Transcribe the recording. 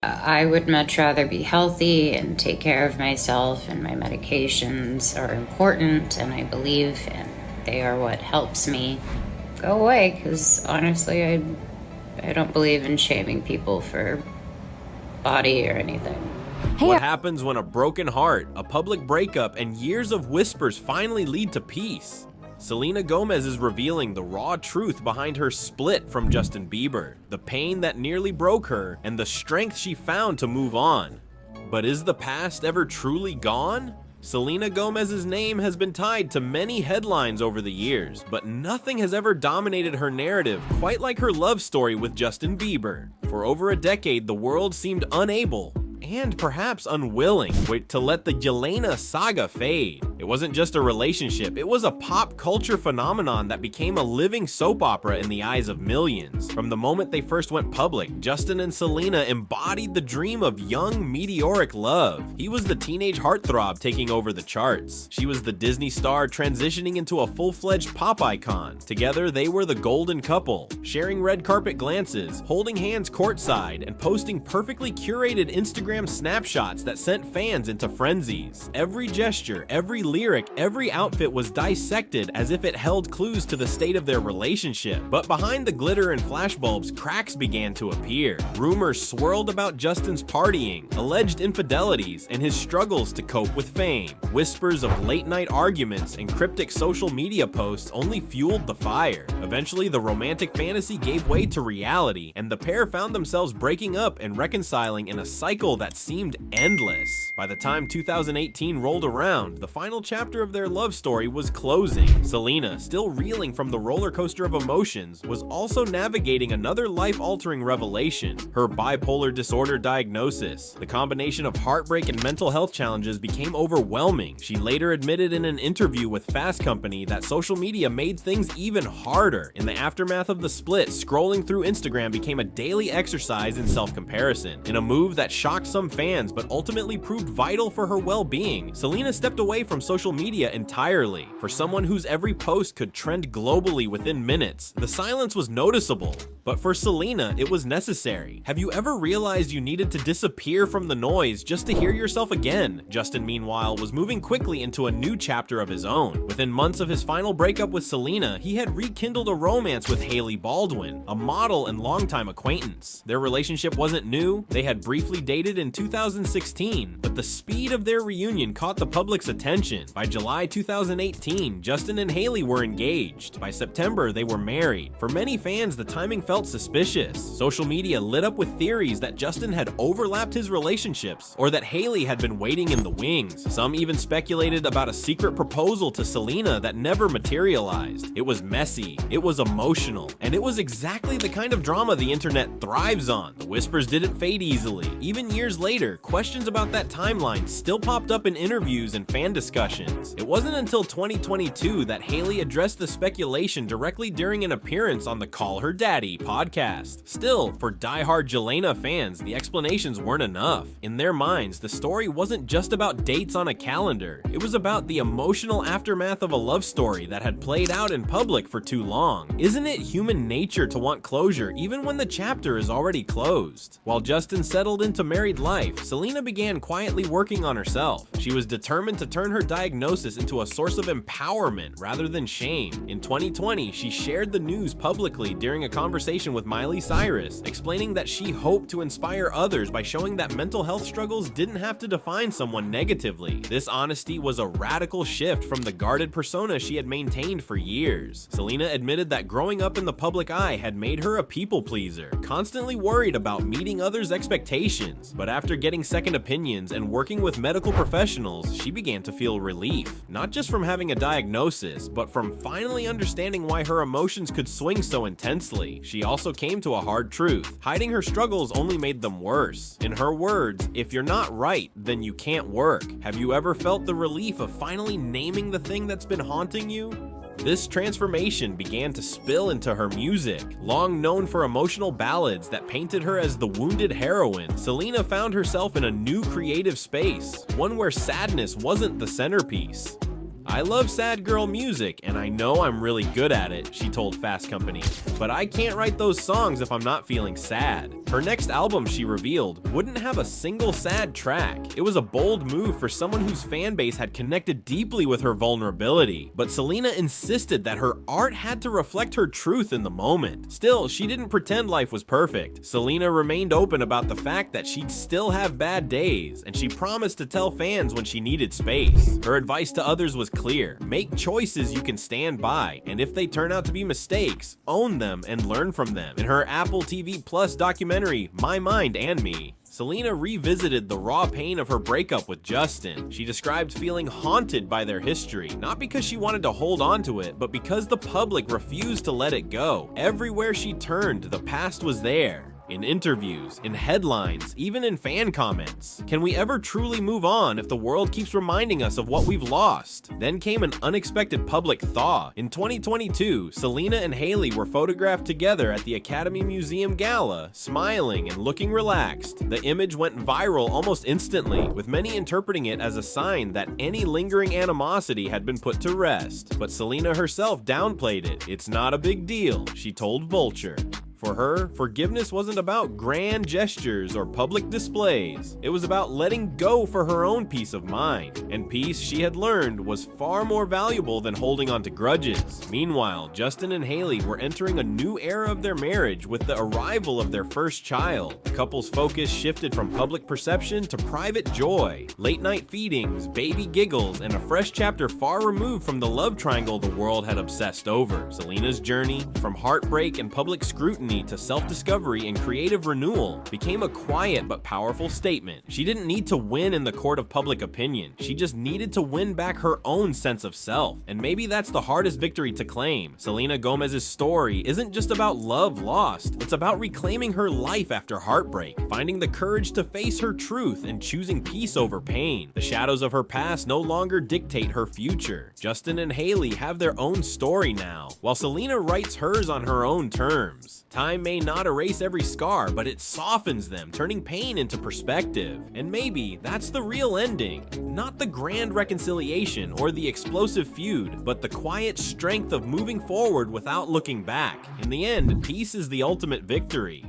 I would much rather be healthy and take care of myself, and my medications are important, and I believe and they are what helps me go away, because honestly, I don't believe in shaming people for body or anything. What happens when a broken heart, a public breakup, and years of whispers finally lead to peace? Selena Gomez is revealing the raw truth behind her split from Justin Bieber, the pain that nearly broke her, and the strength she found to move on. But is the past ever truly gone? Selena Gomez's name has been tied to many headlines over the years, but nothing has ever dominated her narrative quite like her love story with Justin Bieber. For over a decade, the world seemed unable, and perhaps unwilling, to let the Selena saga fade. It wasn't just a relationship, it was a pop culture phenomenon that became a living soap opera in the eyes of millions. From the moment they first went public, Justin and Selena embodied the dream of young, meteoric love. He was the teenage heartthrob taking over the charts. She was the Disney star transitioning into a full-fledged pop icon. Together, they were the golden couple, sharing red carpet glances, holding hands courtside, and posting perfectly curated Instagram snapshots that sent fans into frenzies. Every gesture, every lyric, every outfit was dissected as if it held clues to the state of their relationship. But behind the glitter and flashbulbs, cracks began to appear. Rumors swirled about Justin's partying, alleged infidelities, and his struggles to cope with fame. Whispers of late-night arguments and cryptic social media posts only fueled the fire. Eventually, the romantic fantasy gave way to reality, and the pair found themselves breaking up and reconciling in a cycle that seemed endless. By the time 2018 rolled around, the final chapter of their love story was closing. Selena, still reeling from the roller coaster of emotions, was also navigating another life-altering revelation: her bipolar disorder diagnosis. The combination of heartbreak and mental health challenges became overwhelming. She later admitted in an interview with Fast Company that social media made things even harder. In the aftermath of the split, scrolling through Instagram became a daily exercise in self-comparison. In a move that shocked some fans but ultimately proved vital for her well-being, Selena stepped away from social media entirely. For someone whose every post could trend globally within minutes, the silence was noticeable. But for Selena, it was necessary. Have you ever realized you needed to disappear from the noise just to hear yourself again? Justin, meanwhile, was moving quickly into a new chapter of his own. Within months of his final breakup with Selena, he had rekindled a romance with Hailey Baldwin, a model and longtime acquaintance. Their relationship wasn't new. They had briefly dated in 2016, but the speed of their reunion caught the public's attention. By July 2018, Justin and Hailey were engaged. By September, they were married. For many fans, the timing felt suspicious. Social media lit up with theories that Justin had overlapped his relationships, or that Hailey had been waiting in the wings. Some even speculated about a secret proposal to Selena that never materialized. It was messy, it was emotional, and it was exactly the kind of drama the internet thrives on. The whispers didn't fade easily. Even years later, questions about that timeline still popped up in interviews and fan discussions. It wasn't until 2022 that Hailey addressed the speculation directly during an appearance on the Call Her Daddy podcast. Still, for diehard Jelena fans, the explanations weren't enough. In their minds, the story wasn't just about dates on a calendar. It was about the emotional aftermath of a love story that had played out in public for too long. Isn't it human nature to want closure even when the chapter is already closed? While Justin settled into married life, Selena began quietly working on herself. She was determined to turn her diagnosis into a source of empowerment rather than shame. In 2020, she shared the news publicly during a conversation with Miley Cyrus, explaining that she hoped to inspire others by showing that mental health struggles didn't have to define someone negatively. This honesty was a radical shift from the guarded persona she had maintained for years. Selena admitted that growing up in the public eye had made her a people pleaser, constantly worried about meeting others' expectations. But after getting second opinions and working with medical professionals, she began to feel relief, not just from having a diagnosis, but from finally understanding why her emotions could swing so intensely. She also came to a hard truth: hiding her struggles only made them worse. In her words, if you're not right, then you can't work. Have you ever felt the relief of finally naming the thing that's been haunting you? This transformation began to spill into her music. Long known for emotional ballads that painted her as the wounded heroine, Selena found herself in a new creative space, one where sadness wasn't the centerpiece. "I love sad girl music, and I know I'm really good at it," she told Fast Company, "but I can't write those songs if I'm not feeling sad." Her next album, she revealed, wouldn't have a single sad track. It was a bold move for someone whose fan base had connected deeply with her vulnerability, but Selena insisted that her art had to reflect her truth in the moment. Still, she didn't pretend life was perfect. Selena remained open about the fact that she'd still have bad days, and she promised to tell fans when she needed space. Her advice to others was clear: make choices you can stand by, and if they turn out to be mistakes, own them and learn from them. In her Apple TV Plus documentary, My Mind and Me, Selena revisited the raw pain of her breakup with Justin. She described feeling haunted by their history, not because she wanted to hold on to it, but because the public refused to let it go. Everywhere she turned, the past was there. In interviews, in headlines, even in fan comments. Can we ever truly move on if the world keeps reminding us of what we've lost? Then came an unexpected public thaw. In 2022, Selena and Hailey were photographed together at the Academy Museum Gala, smiling and looking relaxed. The image went viral almost instantly, with many interpreting it as a sign that any lingering animosity had been put to rest. But Selena herself downplayed it. "It's not a big deal," she told Vulture. For her, forgiveness wasn't about grand gestures or public displays. It was about letting go for her own peace of mind. And peace, she had learned, was far more valuable than holding on to grudges. Meanwhile, Justin and Hailey were entering a new era of their marriage with the arrival of their first child. The couple's focus shifted from public perception to private joy. Late-night feedings, baby giggles, and a fresh chapter far removed from the love triangle the world had obsessed over. Selena's journey, from heartbreak and public scrutiny to self-discovery and creative renewal, became a quiet but powerful statement. She didn't need to win in the court of public opinion. She just needed to win back her own sense of self. And maybe that's the hardest victory to claim. Selena Gomez's story isn't just about love lost. It's about reclaiming her life after heartbreak, finding the courage to face her truth, and choosing peace over pain. The shadows of her past no longer dictate her future. Justin and Hailey have their own story now, while Selena writes hers on her own terms. Time may not erase every scar, but it softens them, turning pain into perspective. And maybe that's the real ending. Not the grand reconciliation or the explosive feud, but the quiet strength of moving forward without looking back. In the end, peace is the ultimate victory.